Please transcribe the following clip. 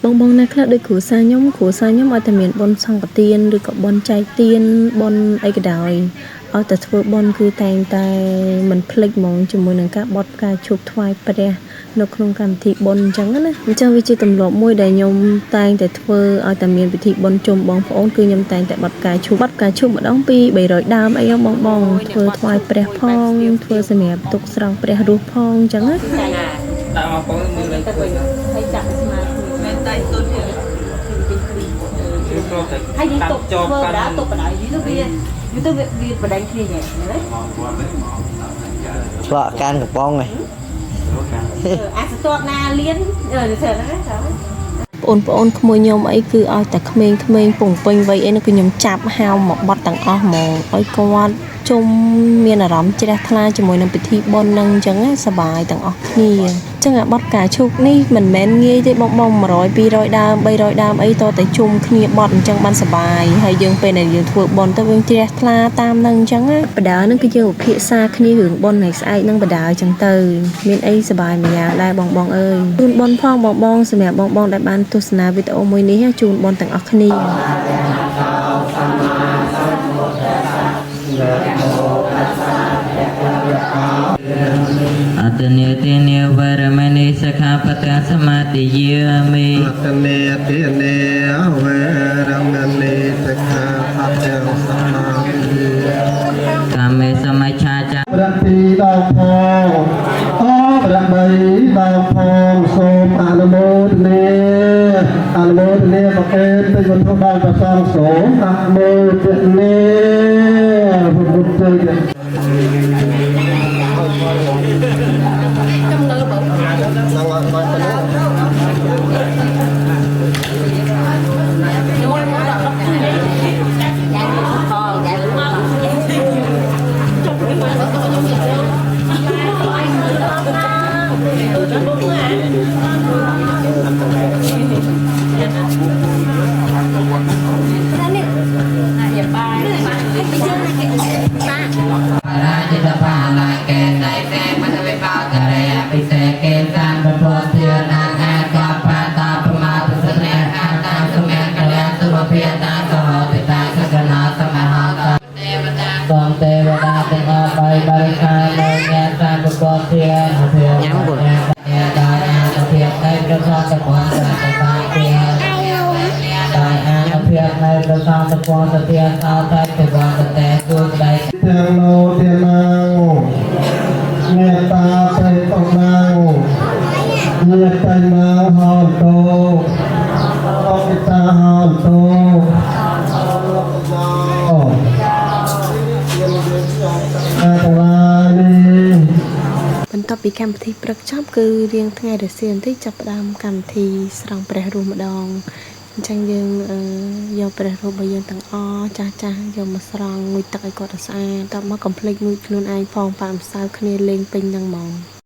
បងបងណាខ្លះដូចគ្រួសារខ្ញុំឲ្យតែមានបុណ្យសង្ឃទានឬក៏បុណ្យចែកទានបុណ្យអីក៏ដោយឲ្យតែធ្វើបុណ្យគឺតែងតែមិនភ្លេចហ្មងជាមួយនឹងការបត់ផ្កាឈូកថ្វាយព្រះនៅក្នុងកម្មវិធីបុណ្យអញ្ចឹងណាអញ្ចឹងវាជាទម្លាប់មួយដែលខ្ញុំតែងតែធ្វើឲ្យតែមានពិធីបុណ្យជុំបងប្អូនគឺខ្ញុំតែងតែបត់ផ្កាឈូកម្ដងពី300ដើមអីបងធ្វើថ្វាយព្រះផងធ្វើសម្រាប់ទុកស្រង់ព្រះរស់ផងអញ្ចឹងណាដាក់មកបងមើលលេខទៅហើយចាក់ស្មាមែនតែទុនហើយនេះទុកធ្វើបដាទុកបដាយនេះទៅវាបដាញ់គ្នាហ្នឹងឆ្លក់កានកំប៉ុងហ្នឹងអាចស្ទាត់ណាលៀនធ្វើហ្នឹងបងប្អូនក្មួយខ្ញុំអីគឺឲ្យតែក្មេងពងពេញវ័យអីនោះគឺខ្ញុំចាប់ហៅមកបត់ទាំងអស់ហ្មងឲ្យគាត់ជុំមានអារម្មណ៍ជ្រះថ្លាជាមួយនឹងពិធីបុណ្យនឹងអញ្ចឹងសប្បាយទាំងអស់គ្នាអញ្ចឹងអាបត់ផ្កាឈូកនេះមិនមែនងាយទេបង100 200ដើម300ដើមអីតតែជុំគ្នាបត់អញ្ចឹងបានសប្បាយហើយយើងពេលដែលយើងធ្វើបុណ្យទៅយើងជ្រះថ្លាតាមនឹងអញ្ចឹងណាបដានឹងគឺយើងពិភាក្សាគ្នារឿងបុណ្យថ្ងៃស្អែកនឹងបដាអញ្ចឹងទៅមានអីសប្បាយម្យ៉ាងដែរបងអើយជូនបុណ្យផងបងសម្រាប់បងដែលបានទស្សនាវីដេអូមួយនេះជូនបុណ្យទាំងអស់គ្នាអតនេតិនេវរមនីសិក្ខាបទសមាទិយាមិអតនេតិនេវរមនីសិក្ខាបទសមាទិយាកាមេសមច្ឆាចាប្រតិដល់ផងប្របីដល់ផងសូមអនុមោទនាប្រកេតទៅវត្ថុដល់ព្រះសង្ឃសូមអនុមោទនាពុទ្ធជ័យបន្ទាប់ពីកម្មវិធីព្រឹកចប់គឺរៀងថ្ងៃរសៀលបន្តិចចាប់ផ្ដើមកម្មវិធីស្រង់ព្រះរស់ម្ដងអញ្ចឹងយើងយកព្រះរស់របស់យើងទាំងអស់ចាស់យកមកស្រង់ងូតទឹកឲ្យគាត់ស្អាតតមកកំភ្លេចងូតខ្លួនឯងផងប៉ាម្សៅគ្នាលេងពេញហ្នឹងហ្មង